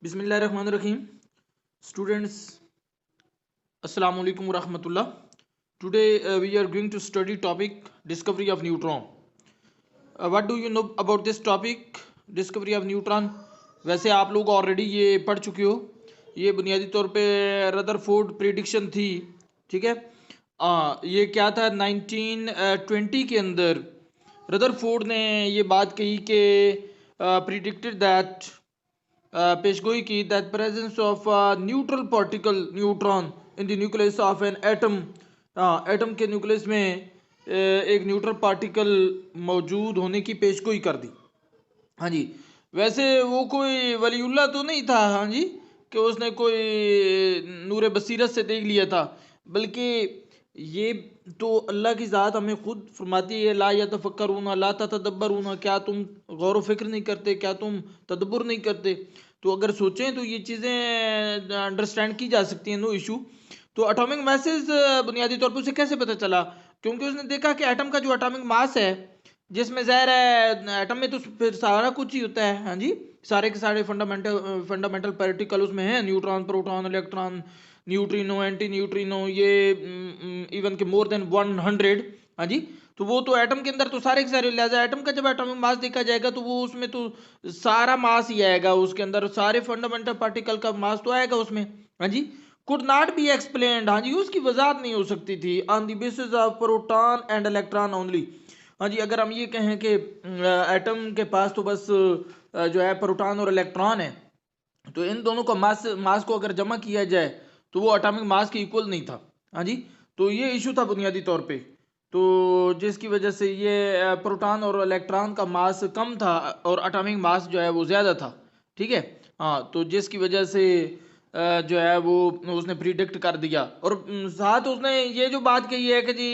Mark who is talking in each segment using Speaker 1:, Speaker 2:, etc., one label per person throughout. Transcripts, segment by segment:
Speaker 1: बिस्मिल्लाहिर्रहमानिर्रहीम। Students, Assalamu alaikum wa rahmatullah. Today we are going to study topic discovery of neutron. What do you know about this topic discovery of neutron? वैसे आप लोग already ये पढ़ चुके हो। ये बुनियादी तौर पे रदरफोर्ड प्रिडिक्शन थी, ठीक है। ये क्या था 1920 के अंदर रदरफोर्ड ने ये बात कही कि प्रिडिक्टेड दैट पेशगोई की that presence of neutral particle neutron in the nucleus of an atom. Atom के न्यूक्लियस में एक न्यूट्रल पार्टिकल मौजूद होने की पेशगोई कर दी। हाँ जी, वैसे वो कोई वलीउल्लाह तो नहीं था, हाँ जी, कि उसने कोई नूर बसीरत से देख लिया था, बल्कि ये तो अल्लाह की ज़ात हमें खुद फरमाती है ला यतफक्करून ला ततदब्बरून, क्या तुम गौर व फिक्र नहीं करते, क्या तुम तदब्बुर नहीं करते। तो अगर सोचें तो ये चीज़ें अंडरस्टैंड की जा सकती हैं, नो इशू। तो एटॉमिक मैसेज बुनियादी तौर पर उसे कैसे पता चला? क्योंकि उसने देखा कि एटम का जो एटॉमिक मास है, जिसमें ज़ाहिर है एटम में तो फिर सारा कुछ ही होता है, हाँ जी, सारे के सारे फंडामेंटल पार्टिकल उसमें हैं, neutron, proton, electron, neutrino, anti neutrino, ये इवन के मोर देन 100, हाँ जी। तो वो तो एटम के अंदर तो सारे के सारे, लिहाजा एटम का जब एटॉमिक मास देखा जाएगा तो वो उसमें तो सारा मास ही आएगा, उसके अंदर सारे फंडामेंटल पार्टिकल का मास तो आएगा उसमें, हाँ जी। कुड नॉट बी एक्सप्लेन्ड, हाँ जी, उसकी वजाहत नहीं हो सकती थी on the basis of proton and electron only. हाँ जी, अगर हम ये कहें कि एटम के पास तो बस जो है प्रोटॉन और इलेक्ट्रॉन है, तो इन दोनों का मास को अगर जमा किया जाए तो वो एटॉमिक मास के इक्वल नहीं था, हाँ जी। तो ये इशू था बुनियादी तौर पे, तो जिसकी वजह से ये प्रोटॉन और इलेक्ट्रॉन का मास कम था और एटॉमिक मास जो है वो ज़्यादा था, ठीक है। हाँ, तो जिसकी वजह से जो है वो उसने प्रिडिक्ट कर दिया। और साथ उसने ये जो बात कही है कि जी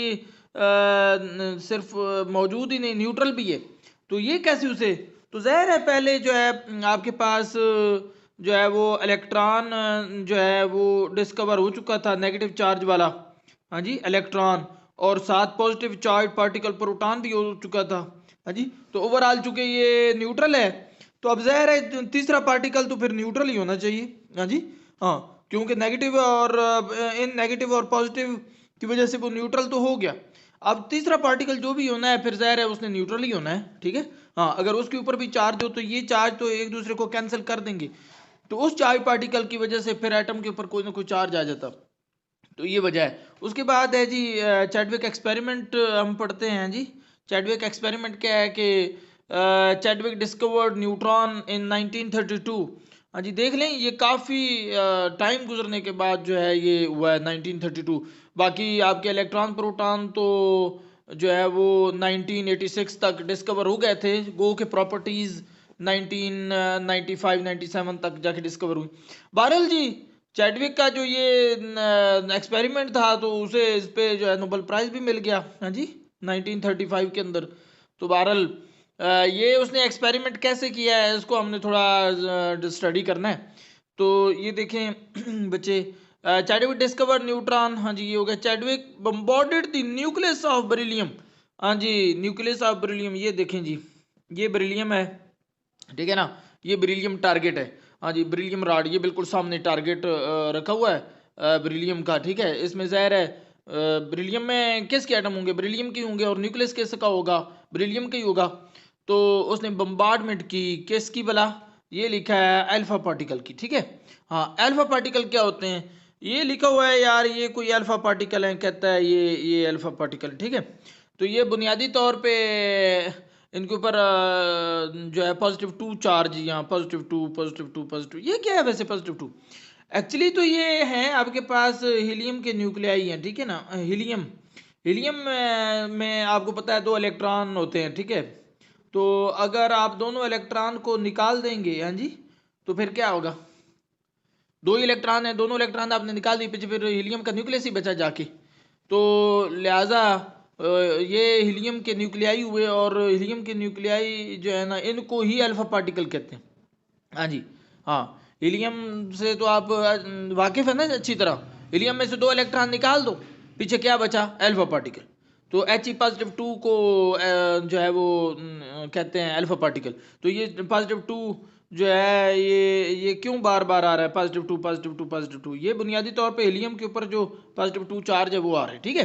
Speaker 1: सिर्फ मौजूद ही नहीं, न्यूट्रल भी है। तो ये कैसे उसे, तो ज़ाहिर है पहले जो है आपके पास जो है वो इलेक्ट्रॉन जो है वो डिस्कवर हो चुका था, नेगेटिव चार्ज वाला, हाँ जी, इलेक्ट्रॉन, और साथ पॉजिटिव चार्ज पार्टिकल प्रोटॉन भी हो चुका था, हाँ जी। तो ओवरऑल चूंकि ये न्यूट्रल है, तो अब ज़ाहिर है तीसरा पार्टिकल तो फिर न्यूट्रल ही होना चाहिए, हाँ जी। हाँ, क्योंकि नेगेटिव और इन नेगेटिव और पॉजिटिव की वजह से वो न्यूट्रल तो हो गया। अब तीसरा पार्टिकल जो भी होना है फिर ज़ाहिर है उसने न्यूट्रल ही होना है, ठीक है। हाँ, अगर उसके ऊपर भी चार्ज हो तो ये चार्ज तो एक दूसरे को कैंसिल कर देंगे, तो उस चार्ज पार्टिकल की वजह से फिर एटम के ऊपर कोई ना कोई चार्ज आ जाता। तो ये वजह है। उसके बाद है जी चैडविक एक्सपेरिमेंट हम पढ़ते हैं जी। चैडविक एक्सपेरिमेंट क्या है कि चैडविक डिस्कवर्ड न्यूट्रॉन इन 1932। हाँ जी, देख लें ये काफ़ी टाइम गुजरने के बाद जो है ये हुआ है 1932। बाकी आपके इलेक्ट्रॉन प्रोटॉन तो जो है वो 1986 तक डिस्कवर हो गए थे, गो के प्रॉपर्टीज़ 1995 97 तक जाके डिस्कवर हुई। बहरहाल जी, चैडविक का जो ये एक्सपेरिमेंट था तो उसे इस पे जो है नोबेल प्राइज भी मिल गया, हाँ जी, 1935 के अंदर। तो बहरहाल ये उसने एक्सपेरिमेंट कैसे किया है इसको हमने थोड़ा स्टडी करना है। तो ये देखें बच्चे, चैडविक डिस्कवर न्यूट्रॉन, हाँ जी, ये हो गया। Chadwick bombarded the nucleus of beryllium, हाँ जी, न्यूक्लियस ऑफ बेरिलियम, ये देखें जी, ये बेरिलियम है, ठीक है ना, ये बेरिलियम टारगेट है, हाँ जी, बेरिलियम रॉड, ये बिल्कुल सामने टारगेट रखा हुआ है बेरिलियम का, ठीक है। इसमें ज़ाहिर है बेरिलियम में किसके एटम होंगे, बेरिलियम के होंगे, और न्यूक्लियस किसका होगा, बेरिलियम का ही होगा। तो उसने बम्बार्डमेंट की किसकी भला, ये लिखा है अल्फा पार्टिकल की, ठीक है। हाँ, अल्फा पार्टिकल क्या होते हैं, ये लिखा हुआ है यार, ये कोई अल्फा पार्टिकल है, कहता है ये अल्फा पार्टिकल, ठीक है। तो ये बुनियादी तौर पे इनके ऊपर जो है पॉजिटिव 2 चार्ज, यहाँ पॉजिटिव 2, ये क्या है वैसे पॉजिटिव 2? एक्चुअली तो ये है आपके पास हीलियम के न्यूक्लियाई हैं, ठीक है ना। हीलियम हीलियम में आपको पता है 2 इलेक्ट्रॉन होते हैं, ठीक है। तो अगर आप दोनों इलेक्ट्रॉन को निकाल देंगे, हाँ जी, तो फिर क्या होगा, 2 इलेक्ट्रॉन है, दोनों इलेक्ट्रॉन आपने निकाल दिए, पीछे फिर हीलियम का न्यूक्लियस ही बचा जाके। तो लिहाजा ये हीलियम के न्यूक्लियाई हुए, और हीलियम के न्यूक्लियाई जो है ना इनको ही अल्फा पार्टिकल कहते हैं, हाँ जी। हाँ, हीलियम से तो आप वाकिफ है ना अच्छी तरह, हीलियम में से 2 इलेक्ट्रॉन निकाल दो, पीछे क्या बचा, अल्फा पार्टिकल। तो He+2 को जो है वो कहते हैं अल्फा पार्टिकल। तो ये +2 जो है ये क्यों बार बार आ रहा है positive to positive to positive to? ये बुनियादी तौर पे हीलियम के ऊपर जो पॉजिटिव टू चार्ज है वो आ रहा है, ठीक है।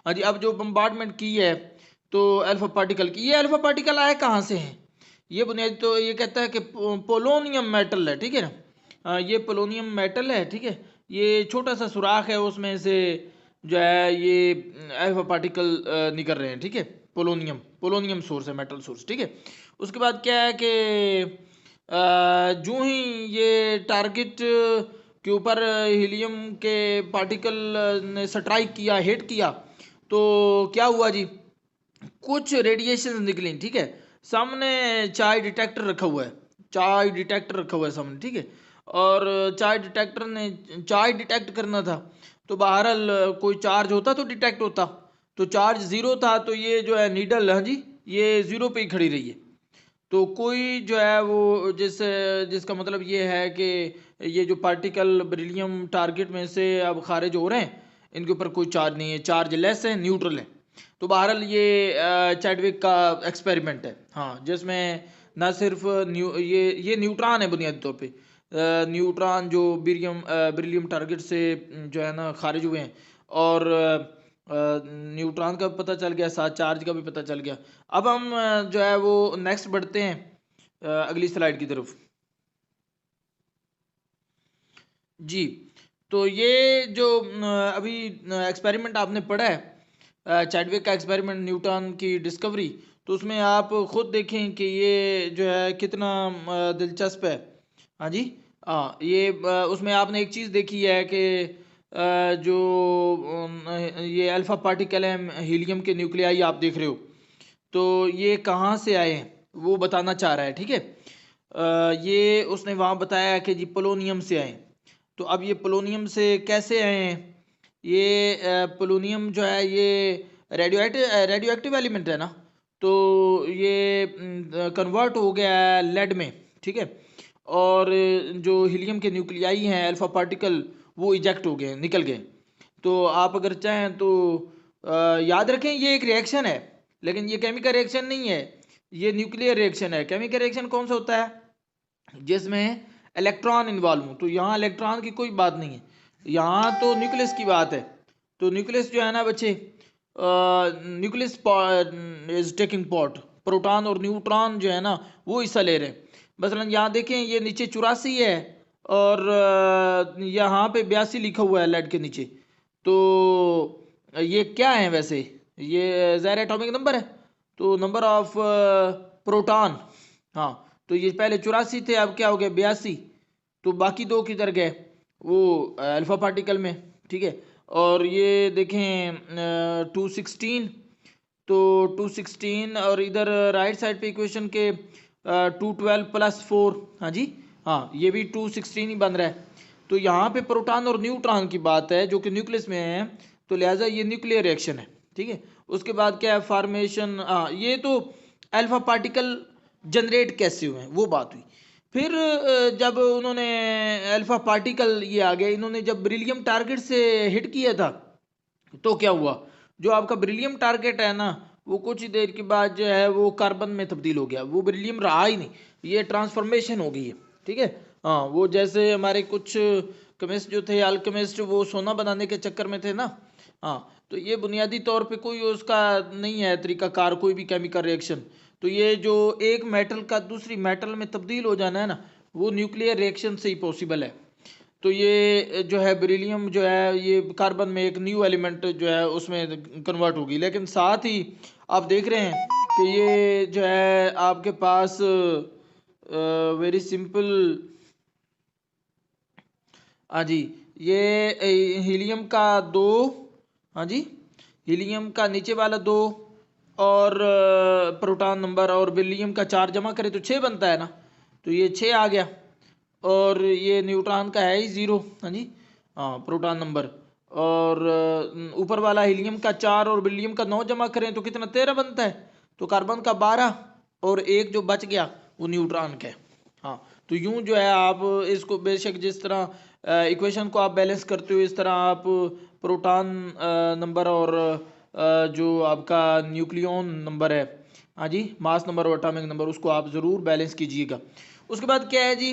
Speaker 1: हाँ जी, अब जो बम्बार्डमेंट की है तो अल्फा पार्टिकल की, ये अल्फा पार्टिकल आए कहाँ से हैं? ये बुनियादी तो ये कहता है कि पोलोनियम मेटल है, ठीक है ना। ये पोलोनियम मेटल है, ठीक है। ये छोटा सा सुराख है, उसमें से जो है ये अल्फा पार्टिकल निकल रहे हैं, ठीक है। पोलोनियम पोलोनियम सोर्स है, मेटल सोर्स, ठीक है। उसके बाद क्या है कि जो ही ये टारगेट के ऊपर हीलियम के पार्टिकल ने स्ट्राइक किया, हिट किया, तो क्या हुआ जी, कुछ रेडिएशन निकली, ठीक है। सामने चाय डिटेक्टर रखा हुआ है, चाय डिटेक्टर रखा हुआ है सामने, ठीक है। और चाय डिटेक्टर ने चाय डिटेक्ट करना था, तो बहरहाल कोई चार्ज होता तो डिटेक्ट होता, तो चार्ज जीरो था, तो ये जो है नीडल, हाँ जी, ये जीरो पे ही खड़ी रही है। तो कोई जो है वो जिसका मतलब ये है कि ये जो पार्टिकल बेरिलियम टारगेट में से अब खारिज हो रहे हैं, इनके ऊपर कोई चार्ज नहीं है, चार्ज लेस है, न्यूट्रल है। तो बहरहाल ये चैडविक का एक्सपेरिमेंट है, हाँ, जिसमें ना सिर्फ ये न्यूट्रॉन है बुनियादी तौर पे, न्यूट्रॉन जो बेरिलियम टारगेट से जो है ना खारिज हुए हैं, और न्यूट्रॉन का पता चल गया, साथ चार्ज का भी पता चल गया। अब हम जो है वो नेक्स्ट बढ़ते हैं अगली स्लाइड की तरफ जी। तो ये जो अभी एक्सपेरिमेंट आपने पढ़ा है, चैडविक का एक्सपेरिमेंट, न्यूटन की डिस्कवरी, तो उसमें आप खुद देखें कि ये जो है कितना दिलचस्प है। हाँ जी, हाँ, ये उसमें आपने एक चीज़ देखी है कि जो ये अल्फा पार्टिकल है हीलियम के न्यूक्लियाई आप देख रहे हो, तो ये कहाँ से आए हैं वो बताना चाह रहा है, ठीक है। ये उसने वहाँ बताया कि जी पोलोनियम से आए। तो अब ये पोलोनियम से कैसे आए हैं? ये पोलोनियम जो है ये रेडियो एक्टिव एलिमेंट है ना, तो ये कन्वर्ट हो गया है लेड में, ठीक है। और जो हीलियम के न्यूक्लियाई हैं अल्फा पार्टिकल, वो इजेक्ट हो गए, निकल गए। तो आप अगर चाहें तो याद रखें ये एक रिएक्शन है, लेकिन ये केमिकल रिएक्शन नहीं है, ये न्यूक्लियर रिएक्शन है। केमिकल रिएक्शन कौन सा होता है? जिसमें इलेक्ट्रॉन इन्वॉल्व हो। तो यहाँ इलेक्ट्रॉन की कोई बात नहीं है, यहाँ तो न्यूक्लियस की बात है। तो न्यूक्लियस जो है ना बच्चे, nucleus is taking part, proton और न्यूट्रॉन जो है ना वो हिस्सा ले रहे हैं। मसलन यहाँ देखें, ये नीचे 84 है, और यहाँ पे 82 लिखा हुआ है लेड के नीचे। तो ये क्या है वैसे? ये ज़ाहिर एटॉमिक नंबर है, तो नंबर ऑफ प्रोटॉन, हाँ। तो ये पहले 84 थे, अब क्या हो गया 82, तो बाकी दो किधर गए? वो अल्फा पार्टिकल में, ठीक है। और ये देखें 216, तो 216, और इधर राइट साइड पे इक्वेशन के 212 + 4, हाँ जी, हाँ, ये भी 216 ही बन रहा है। तो यहाँ पे प्रोटॉन और न्यूट्रॉन की बात है जो कि न्यूक्लियस में है, तो लिहाजा ये न्यूक्लियर रिएक्शन है, ठीक है। उसके बाद क्या है, फॉर्मेशन, हाँ, ये तो अल्फा पार्टिकल जनरेट कैसे हुए हैं वो बात हुई। फिर जब उन्होंने अल्फा पार्टिकल, ये आ गया, इन्होंने जब बेरिलियम टारगेट से हिट किया था, तो क्या हुआ, जो आपका बेरिलियम टारगेट है ना, वो कुछ ही देर के बाद जो है वो कार्बन में तब्दील हो गया, वो बेरिलियम रहा ही नहीं, ये ट्रांसफॉर्मेशन हो गई है, ठीक है। हाँ, वो जैसे हमारे कुछ केमिस्ट जो थे, अल्केमिस्ट, वो सोना बनाने के चक्कर में थे ना, हाँ। तो ये बुनियादी तौर पे कोई उसका नहीं है तरीकाकार, कोई भी केमिकल रिएक्शन। तो ये जो एक मेटल का दूसरी मेटल में तब्दील हो जाना है ना, वो न्यूक्लियर रिएक्शन से ही पॉसिबल है। तो ये जो है बेरिलियम जो है ये कार्बन में एक न्यू एलिमेंट जो है उसमें कन्वर्ट होगी, लेकिन साथ ही आप देख रहे हैं कि ये जो है आपके पास वेरी सिंपल, हाँ जी, ये हीलियम का दो, हाँ जी, हीलियम का नीचे वाला दो, और प्रोटॉन नंबर, और बेरिलियम का 4 जमा करें तो 6 बनता है ना, तो ये 6 आ गया। और ये न्यूट्रॉन का है ही 0, हाँ जी, हाँ, प्रोटॉन नंबर। और ऊपर वाला हीलियम का 4 और बेरिलियम का 9 जमा करें तो कितना, 13 बनता है। तो कार्बन का 12, और एक जो बच गया वो न्यूट्रॉन का है, हाँ। तो यूं जो है आप इसको बेशक जिस तरह इक्वेशन को आप बैलेंस करते हो, इस तरह आप प्रोटॉन नंबर और जो आपका न्यूक्लियन नंबर है, हाँ जी, मास नंबर और एटॉमिक नंबर, उसको आप ज़रूर बैलेंस कीजिएगा। उसके बाद क्या है जी,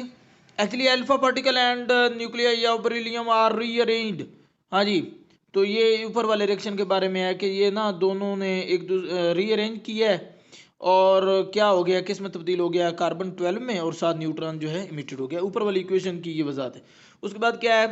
Speaker 1: actually alpha particle and nuclei of beryllium are rearranged. हाँ जी, तो ये ऊपर वाले रिएक्शन के बारे में है कि ये ना दोनों ने एक रीअरेंज किया है और क्या हो गया, किस में तब्दील हो गया, कार्बन 12 में, और 7 न्यूट्रॉन जो है इमिटेड हो गया। ऊपर वाली इक्वेशन की ये वजह है। उसके बाद क्या है,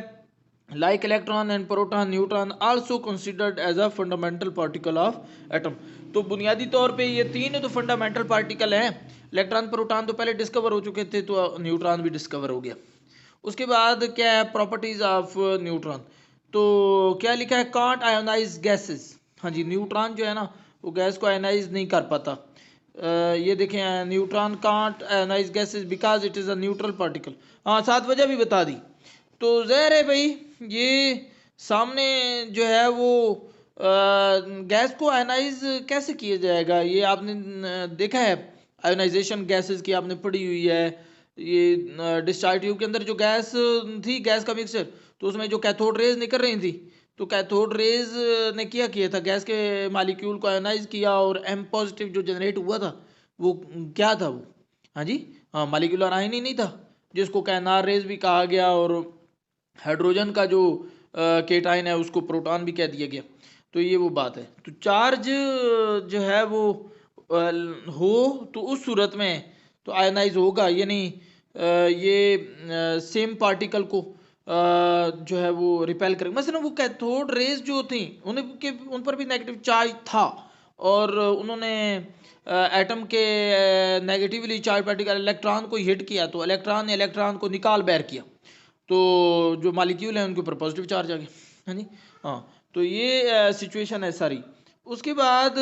Speaker 1: like electron and proton neutron also considered as a fundamental particle of atom. तो बुनियादी तौर पे ये तीन तो फंडामेंटल पार्टिकल हैं। इलेक्ट्रॉन प्रोटॉन तो पहले डिस्कवर हो चुके थे, तो न्यूट्रॉन भी डिस्कवर हो गया। उसके बाद क्या है, प्रॉपर्टीज ऑफ न्यूट्रॉन। तो क्या लिखा है, कांट आयोनाइज गैसेस। हाँ जी, न्यूट्रॉन जो है ना वो गैस को आयोनाइज नहीं कर पाता। ये देखें, neutron can't ionize gases because it is a neutral particle. हाँ, सात वजह भी बता दी। तो ज़ाहिर है भाई, ये सामने जो है वो गैस को आयोनाइज कैसे किया जाएगा, ये आपने देखा है। आयोनाइजेशन गैसेस की आपने पढ़ी हुई है। ये डिस्चार्ज ट्यूब के अंदर जो गैस थी, गैस का मिक्सचर, तो उसमें जो कैथोड रेज निकल रही थी, तो कैथोड रेज ने क्या किया था, गैस के मालिक्यूल को आयोनाइज किया और एम पॉजिटिव जो जनरेट हुआ था वो क्या था वो, हाँ जी, हाँ, मालिक्यूलर आयन ही नहीं था, जिसको कैनार रेज भी कहा गया, और हाइड्रोजन का जो केटाइन है उसको प्रोटॉन भी कह दिया गया। तो ये वो बात है। तो चार्ज जो है वो हो तो उस सूरत में तो आयनाइज होगा, ये नहीं ये सेम पार्टिकल को जो है वो रिपेल करेगा। मसलन वो कैथोड रेज जो थी उन पर भी नेगेटिव चार्ज था, और उन्होंने एटम के नेगेटिवली चार्ज पार्टिकल इलेक्ट्रॉन को हिट किया, तो इलेक्ट्रॉन ने इलेक्ट्रॉन को निकाल बैर किया, तो जो मालिक्यूल है उनके ऊपर पॉजिटिव चार्ज आ गया। हाँ जी, हाँ, तो ये सिचुएशन है सारी। उसके बाद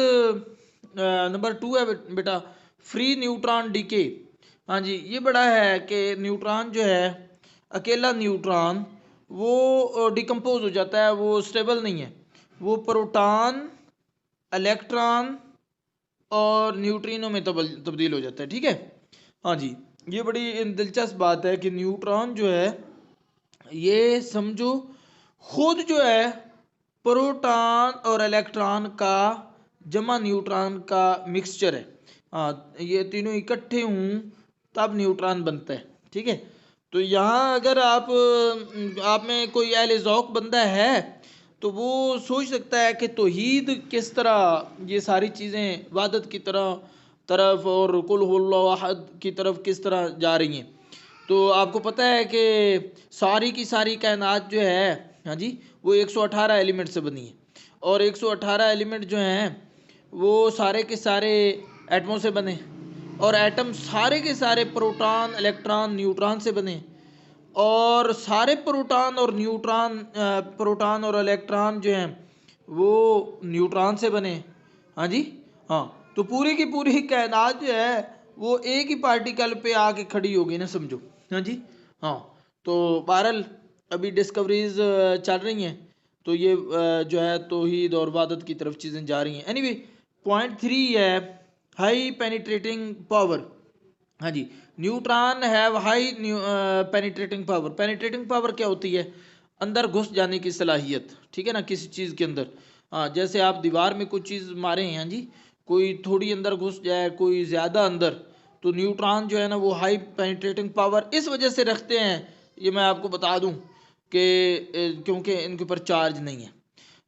Speaker 1: नंबर 2 है बेटा, फ्री न्यूट्रॉन डीके। हाँ जी, ये बड़ा है कि न्यूट्रॉन जो है, अकेला न्यूट्रॉन वो डिकम्पोज हो जाता है, वो स्टेबल नहीं है, वो प्रोटॉन, इलेक्ट्रॉन और न्यूट्रिनो में तब्दील हो जाता है। ठीक है, हाँ जी, ये बड़ी दिलचस्प बात है कि न्यूट्रॉन जो है, ये समझो खुद जो है प्रोटॉन और इलेक्ट्रॉन का जमा न्यूट्रॉन का मिक्सचर है। हाँ, ये तीनों इकट्ठे हों तब न्यूट्रॉन बनता है। ठीक है, तो यहाँ अगर आप में कोई अहले ज़ौक़ बंदा है तो वो सोच सकता है कि तौहीद किस तरह ये सारी चीज़ें इबादत की तरफ और कुल हुवल्लाहु अहद की तरफ किस तरह जा रही हैं। तो आपको पता है कि सारी की सारी कायनात जो है, हाँ जी, वो 118 एलिमेंट से बनी है, और 118 एलिमेंट जो हैं वो सारे के सारे एटमों से बने, और एटम सारे के सारे प्रोटॉन, इलेक्ट्रॉन, न्यूट्रॉन से बने, और सारे प्रोटॉन और इलेक्ट्रॉन जो हैं वो न्यूट्रॉन से बने। हाँ जी, हाँ, तो पूरी की पूरी कायनात जो है वो एक ही पार्टिकल पे आके खड़ी होगी ना, समझो। हाँ जी, हाँ, तो बहरहाल अभी डिस्कवरीज चल रही हैं, तो ये जो है तौहीद और इबादत की तरफ चीज़ें जा रही हैं। एनीवे, पॉइंट 3 है हाई पेनिट्रेटिंग पावर। हाँ जी, neutron have high penetrating power. Penetrating power क्या होती है, अंदर घुस जाने की सलाहियत। ठीक है ना, किसी चीज़ के अंदर। हाँ, जैसे आप दीवार में कुछ चीज़ मारे हैं, हाँ जी, कोई थोड़ी अंदर घुस जाए, कोई ज़्यादा अंदर, तो न्यूट्रॉन जो है ना वो हाई पेनिट्रेटिंग पावर इस वजह से रखते हैं, ये मैं आपको बता दूं कि क्योंकि इनके ऊपर चार्ज नहीं है।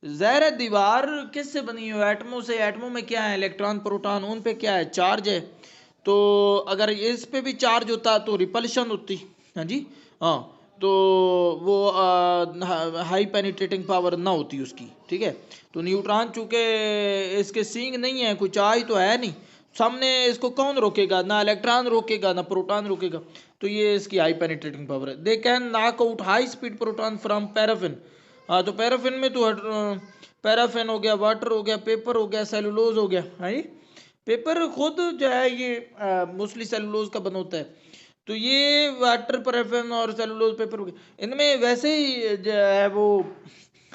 Speaker 1: ज़ाहिर है दीवार किससे बनी है, एटमों से। एटमों में क्या है, इलेक्ट्रॉन, प्रोटॉन, उन पे क्या है, चार्ज है। तो अगर इस पे भी चार्ज होता तो रिपल्शन होती। हाँ जी, हाँ, तो वो हाई पेनिट्रेटिंग पावर ना होती उसकी। ठीक है, तो न्यूट्रॉन चूंकि इसके सींग नहीं है, कोई चार्ज तो है नहीं सामने, इसको कौन रोकेगा, ना इलेक्ट्रॉन रोकेगा ना प्रोटॉन रोकेगा, तो ये इसकी हाई पेनिट्रेटिंग पावर है। They can knock out high speed proton from paraffin. हाँ, तो पैराफिन में तो पैराफिन हो गया, वाटर हो गया, पेपर हो गया, सेलुलोज हो गया। हाँ जी, पेपर खुद जो है ये मोस्टली सेलुलोज का बना होता है, तो ये वाटर, पैराफिन और सेलुलोज पेपर हो गया। इनमें वैसे ही जो है वो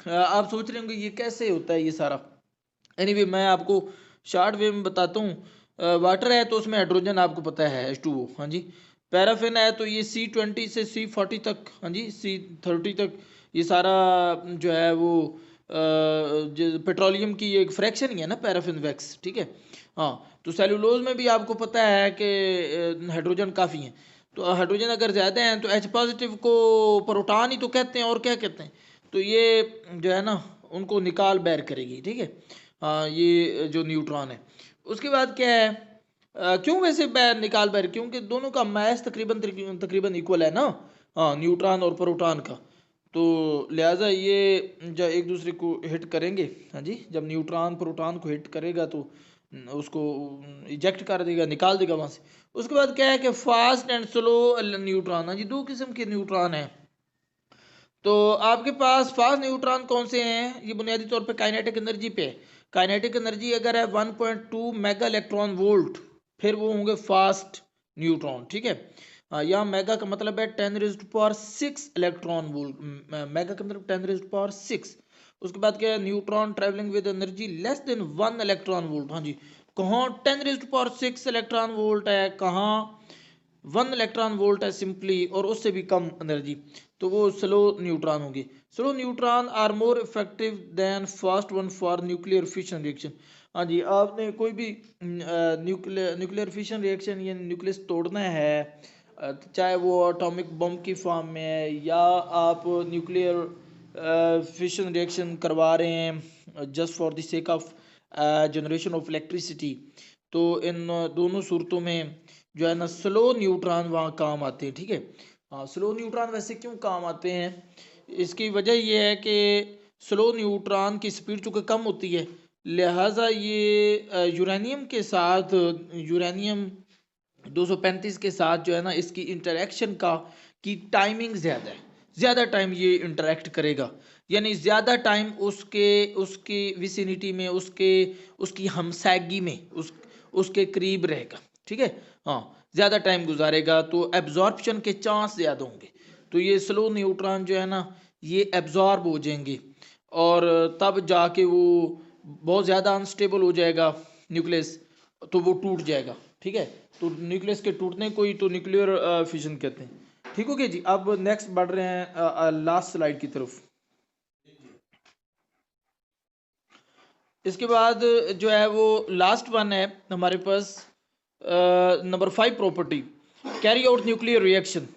Speaker 1: आप सोच रहे होंगे ये कैसे होता है ये सारा। एनीवे, मैं आपको शॉर्ट वे में बताता हूँ। वाटर है तो उसमें हाइड्रोजन आपको पता है H2O। हाँ जी, पैराफिन है तो ये C20 से C40 तक, हाँ जी, C30 तक, ये सारा जो है वो जो पेट्रोलियम की एक फ्रैक्शन ही है ना पैराफिन वैक्स। ठीक है, हाँ, तो सेलुलोज में भी आपको पता है कि हाइड्रोजन काफ़ी है। तो हाइड्रोजन अगर ज़्यादा हैं तो H पॉजिटिव को प्रोटॉन ही तो कहते हैं, और क्या कहते हैं। तो ये जो है ना उनको निकाल बैर करेगी, ठीक है। ये जो न्यूट्रॉन है, उसके बाद क्या है, क्यों वैसे बैर निकाल बैर, क्योंकि दोनों का मास तकरीबन तकरीबन इक्वल है ना, न्यूट्रॉन और प्रोटॉन का। तो लिहाजा ये जो एक दूसरे को हिट करेंगे, हाँ जी, जब न्यूट्रॉन प्रोटॉन को हिट करेगा तो उसको इजेक्ट कर देगा, निकाल देगा वहां से। उसके बाद क्या है कि फास्ट एंड स्लो न्यूट्रॉन, हाँ जी, दो किस्म के न्यूट्रॉन हैं। तो आपके पास फास्ट न्यूट्रॉन कौन से हैं, ये बुनियादी तौर पे काइनेटिक एनर्जी पे है। काइनेटिक एनर्जी अगर है 1.2 मेगा इलेक्ट्रॉन वोल्ट, फिर वो होंगे फास्ट न्यूट्रॉन, ठीक है। यहाँ मेगा का मतलब है 10⁻6 इलेक्ट्रॉन वोल्ट, मेगा का मतलब 10⁻6। उसके बाद क्या है, neutron travelling with energy less than 1 electron volt, हाँ जी, कहाँ 10⁻6 इलेक्ट्रॉन वोल्ट है, कहाँ 1 इलेक्ट्रॉन वोल्ट है सिंपली, और उससे भी कम एनर्जी, तो वो स्लो न्यूट्रॉन होगी। Slow neutron are more effective than fast one for nuclear fission reaction. हाँ जी, आपने कोई भी न्यूक्लियर फिशन रिएक्शन या न्यूक्लियस तोड़ना है, चाहे वो एटॉमिक बम की फॉर्म में है या आप न्यूक्लियर फिशन रिएक्शन करवा रहे हैं just for the sake of generation of electricity, तो इन दोनों सूरतों में जो है ना स्लो न्यूट्रॉन वहाँ काम आते हैं, ठीक है। हाँ, स्लो न्यूट्रॉन वैसे क्यों काम आते हैं, इसकी वजह यह है कि स्लो न्यूट्रॉन की स्पीड चूँकि कम होती है, लिहाजा ये यूरेनियम के साथ, यूरेनियम 235 के साथ जो है ना इसकी इंटरेक्शन का की टाइमिंग ज़्यादा है, ज़्यादा टाइम ये इंटरेक्ट करेगा, यानी ज़्यादा टाइम उसके उसकी विसिनिटी में, उसकी हमसागी में, उसके करीब रहेगा, ठीक है। हाँ, ज़्यादा टाइम गुजारेगा तो एब्जॉर्प्शन के चांस ज़्यादा होंगे, तो ये स्लो न्यूट्रॉन जो है ना ये एब्जॉर्ब हो जाएंगे, और तब जाके वो बहुत ज़्यादा अनस्टेबल हो जाएगा न्यूक्लियस, तो वो टूट जाएगा, ठीक है। तो न्यूक्लियस के टूटने को ही तो न्यूक्लियर फिशन कहते हैं। ठीक हो गया जी, अब नेक्स्ट बढ़ रहे हैं लास्ट स्लाइड की तरफ। इसके बाद जो है वो लास्ट वन है हमारे पास, number 5 property, carry out nuclear reaction.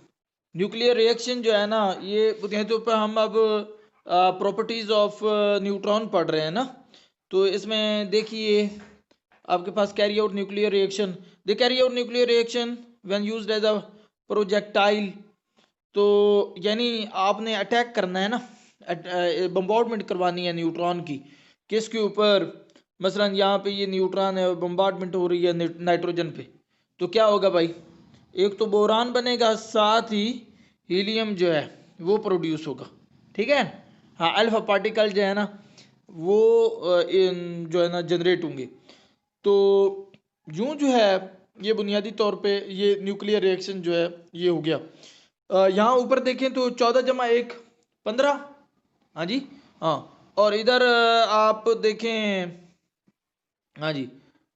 Speaker 1: Nuclear reaction जो है ना ये बुनियादी तौर पर हम अब प्रॉपर्टीज ऑफ न्यूट्रॉन पढ़ रहे हैं ना, तो इसमें देखिए आपके पास carry out nuclear reaction, they carry out nuclear reaction when used as a projectile. तो यानी आपने अटैक करना है ना, बम्बार्डमेंट करवानी है न्यूट्रॉन की, किसके ऊपर, मसलन यहाँ पे ये न्यूट्रॉन है, बम्बार्डमेंट हो रही है नाइट्रोजन पे, तो क्या होगा भाई, एक तो बोरान बनेगा, साथ ही हीलियम जो है वो प्रोड्यूस होगा, ठीक है। हाँ, अल्फा पार्टिकल जो है ना वो जो है ना जनरेट होंगे। तो यूं जो है ये बुनियादी तौर पे ये न्यूक्लियर रिएक्शन जो है ये हो गया। यहाँ ऊपर देखें तो 14 + 1 15, हाँ जी, हाँ, और इधर आप देखें, हाँ जी,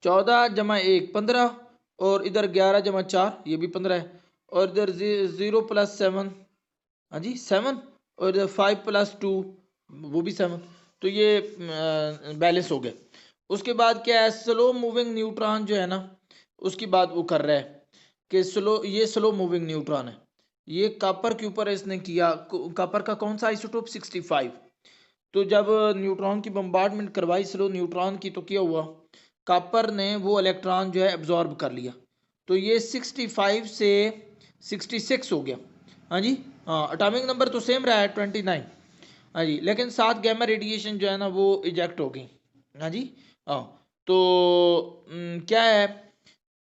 Speaker 1: 14 + 1 15, और इधर 11 + 4 ये भी 15 है, और इधर 0 + 7, हाँ जी 7, और इधर 5 + 2 वो भी 7, तो ये बैलेंस हो गया। उसके बाद क्या है, स्लो मूविंग न्यूट्रॉन जो है ना उसकी बात वो कर रहा है कि ये स्लो मूविंग न्यूट्रॉन है, ये कॉपर के ऊपर इसने किया, कॉपर का कौन सा आइसोटोप 65। तो जब न्यूट्रॉन की बम्बार्डमेंट करवाई स्लो न्यूट्रॉन की, तो क्या हुआ, कॉपर ने वो इलेक्ट्रॉन जो है एब्जॉर्ब कर लिया, तो ये 65 से 66 हो गया, हाँ जी। हाँ, एटॉमिक नंबर तो सेम रहा है 29, हाँ जी, लेकिन साथ गैमा रेडिएशन जो है ना वो इजेक्ट हो गई, हाँ जी। हाँ, तो क्या है,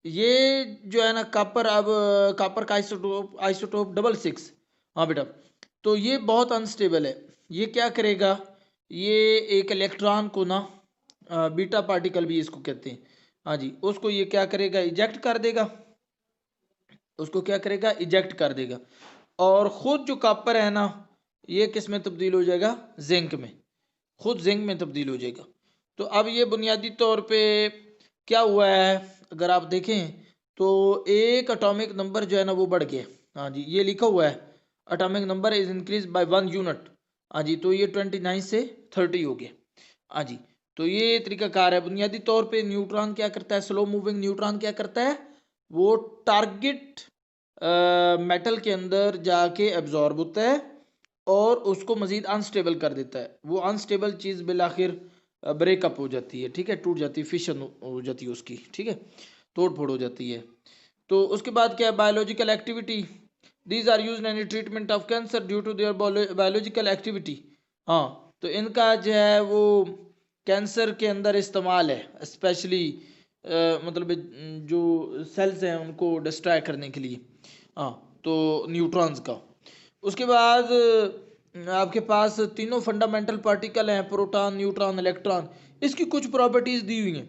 Speaker 1: ये जो है ना कॉपर, अब कॉपर का आइसोटोप आइसोटोप 66, हाँ बेटा, तो ये बहुत अनस्टेबल है, ये क्या करेगा, ये एक इलेक्ट्रॉन को ना बीटा पार्टिकल भी इसको कहते हैं, हाँ जी, उसको ये क्या करेगा, इजेक्ट कर देगा, उसको क्या करेगा, इजेक्ट कर देगा, और ख़ुद जो कॉपर है ना ये किस में तब्दील हो जाएगा, जिंक में, खुद जिंक में तब्दील हो जाएगा। तो अब ये बुनियादी तौर पे क्या हुआ है, अगर आप देखें तो एक एटॉमिक नंबर जो है ना वो बढ़ गया, हाँ जी, ये लिखा हुआ है atomic number is increase by 1 unit, हाँ जी, तो ये 29 से 30 हो गया, हाँ जी। तो ये तरीकाकार है, बुनियादी तौर पे न्यूट्रॉन क्या करता है, स्लो मूविंग न्यूट्रॉन क्या करता है, वो टारगेट मेटल के अंदर जाके एब्जॉर्ब होता है और उसको मज़ीद अनस्टेबल कर देता है। वो अनस्टेबल चीज़ बिलाखिर ब्रेकअप हो जाती है, ठीक है, टूट जाती है, फिशन हो जाती है उसकी, ठीक है, तोड़ फोड़ हो जाती है। तो उसके बाद क्या है, biological activity. These are use in treatment of cancer due to their biological activity. हाँ, तो इनका जो है वो कैंसर के अंदर इस्तेमाल है, स्पेशली मतलब जो सेल्स हैं उनको डिस्ट्रॉय करने के लिए। हाँ, तो न्यूट्रॉन्स का। उसके बाद आपके पास तीनों फंडामेंटल पार्टिकल हैं, प्रोटॉन, न्यूट्रॉन, इलेक्ट्रॉन। इसकी कुछ प्रॉपर्टीज दी हुई हैं।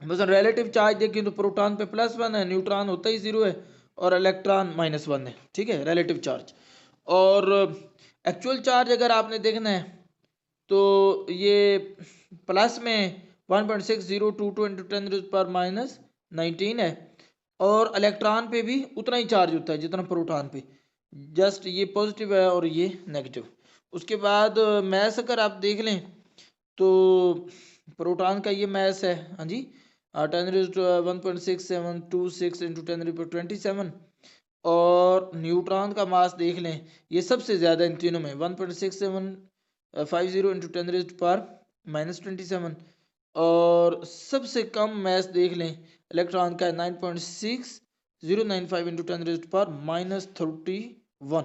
Speaker 1: बस रिलेटिव चार्ज देखें तो प्रोटॉन पे +1 है, न्यूट्रॉन होता ही 0 है और इलेक्ट्रॉन -1 है, ठीक है, रिलेटिव चार्ज। और एक्चुअल चार्ज अगर आपने देखना है तो ये प्लस में 1.6022 इंटू 10⁻⁻19 है और इलेक्ट्रॉन पे भी उतना ही चार्ज होता है जितना प्रोटॉन पे, जस्ट ये पॉजिटिव है और ये नेगेटिव। उसके बाद मैस अगर आप देख लें तो प्रोटॉन का ये मैस है, हाँ जी, 10⁻1.6726 इंटू 10⁻27। और न्यूट्रॉन का मास देख लें, ये सबसे ज़्यादा इन तीनों में 1.6750 इंटू 10⁻⁻27। और सबसे कम मैस देख लें इलेक्ट्रॉन का 9.6095 इंटू 10⁻31।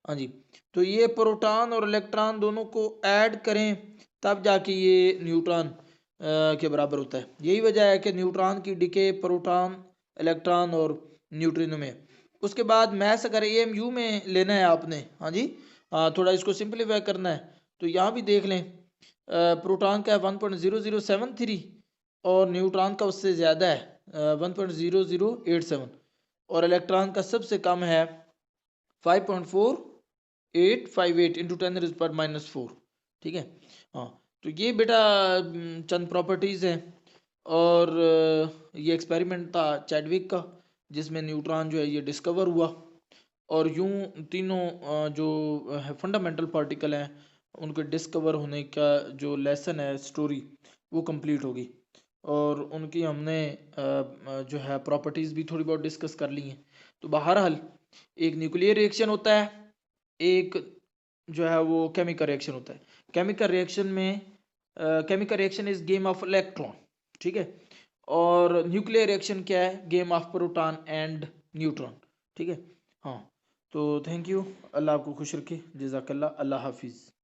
Speaker 1: हाँ जी, तो ये प्रोटॉन और इलेक्ट्रॉन दोनों को ऐड करें तब जाके ये न्यूट्रॉन के बराबर होता है। यही वजह है कि न्यूट्रॉन की डिके प्रोटॉन, इलेक्ट्रॉन और न्यूट्रिनो में। उसके बाद मैथ्स अगर AMU में लेना है आपने, हाँ जी, थोड़ा इसको सिंपलीफाई करना है तो यहाँ भी देख लें, प्रोटॉन का 1.0073 और न्यूट्रॉन का उससे ज़्यादा है 1.0087 और इलेक्ट्रॉन का सबसे कम है 5.4858 इंटू 10⁻⁻4, ठीक है। हाँ, तो ये बेटा चंद प्रॉपर्टीज़ हैं। और ये एक्सपेरिमेंट था चैडविक का जिसमें न्यूट्रॉन जो है ये डिस्कवर हुआ और यूं तीनों जो फंडामेंटल पार्टिकल हैं उनके डिस्कवर होने का जो लेसन है, स्टोरी, वो कंप्लीट होगी। और उनकी हमने जो है प्रॉपर्टीज़ भी थोड़ी बहुत डिस्कस कर ली हैं। तो बहरहाल एक न्यूक्लियर रिएक्शन होता है, एक जो है वो केमिकल रिएक्शन होता है। केमिकल रिएक्शन में chemical reaction is game of electron, ठीक है, और न्यूक्लियर रिएक्शन क्या है, game of proton and neutron, ठीक है। हाँ, तो थैंक यू, अल्लाह आपको खुश रखे, जज़ाकल्लाह, अल्लाह हाफिज़।